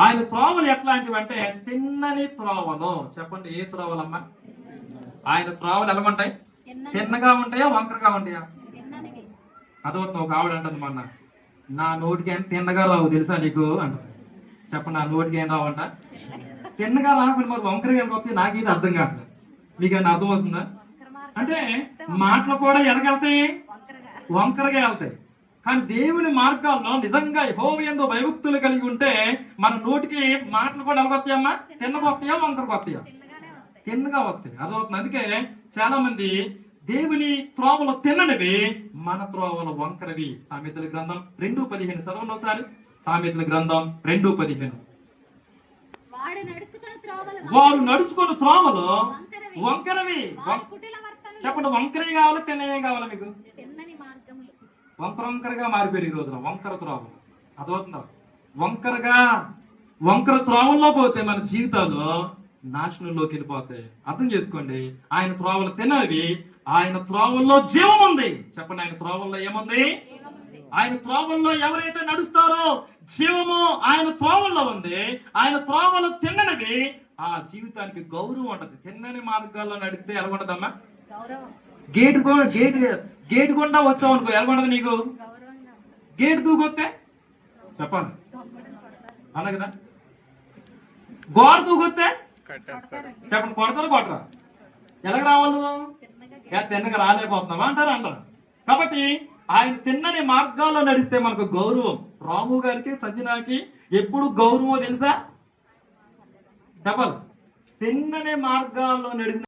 ఆయన త్రోవలు ఎట్లాంటివి అంటే తిన్నని త్రోవలు. చెప్పండి, ఏ త్రోవలమ్మా? ఆయన త్రోవలు ఎలా ఉంటాయి? తిన్నగా ఉంటాయా, వంకరగా ఉంటాయా? అదవుతుంది. ఒక ఆవిడ అంటుంది మొన్న, నా నోటికి ఏం తిన్నగా రావు తెలుసా నీకు అంటుంది. చెప్పండి, నా నోటికి ఏం రావంట? తిన్నగా రాకుండా మరి వంకరగా వెళ్ళిపోతే నాకు ఇది అర్థం కావట్లేదు. మీకు ఏమైనా అర్థమవుతుందా? అంటే మాటలు కూడా ఎలాగెళ్తాయి? వంకరగా వెళ్తాయి. కానీ దేవుని మార్గాల్లో నిజంగా యెహోవా యందు భయభక్తులు కలిగి ఉంటే మన నోటికి మాటలు కూడా ఎలాగొస్తాయమ్మా? తిన్నగా వస్తాయా, వంకరగా వస్తాయా? తిన్నగా వస్తాయి. అదవుతుంది. అందుకే చాలా మంది దేవుని త్రోవలు తిన్ననివి, మన త్రోవలు వంకరవి. సామెతల గ్రంథం 2:15 చదవండి ఒకసారి. సామెతల గ్రంథం 2:15. వారు నడుచుకున్న త్రోవలు వంకరవి. చెప్పండి, వంకరవి కావాలా, తిన్నవి కావాలా? మీకు వంకరగా మారిపోయారు ఈ రోజున వంకర త్రోవలు. అదవుతుందా? వంకర త్రోవల్లో పోతే మన జీవితాలు నాశనంలోకి వెళ్ళిపోతాయి. అర్థం చేసుకోండి. ఆయన త్రోవలు తిన్నవి, ఆయన త్రోవల్లో జీవం ఉంది. చెప్పండి, ఆయన త్రోవల్లో ఏముంది? ఆయన త్రోవల్లో ఎవరైతే నడుస్తారో జీవము ఆయన త్రోవల్లో ఉంది. ఆయన త్రోవలు తిన్ననివి, ఆ జీవితానికి గౌరవం ఉంటది. తిన్నని మార్గాల్లో నడిస్తే ఎలా ఉంటదమ్మా? గేటు గుండా వచ్చావు అనుకో, ఎలా ఉంటది నీకు? గేటు దూకొస్తే చెప్పండి అన్న కదా. గోడ దూకొస్తే చెప్పండి, కొడతారు కొట్టరా? ఎలాగ రావాలి నువ్వు? తిన్నగా రాలేకపోతున్నావా అంటారు. కాబట్టి ఆయన తిన్నని మార్గాల్లో నడిస్తే మనకు గౌరవం. రాము గారికి, సంజనాకి ఎప్పుడు గౌరవం తెలుసా? చెప్పాలి. తిన్నని మార్గాల్లో నడిచిన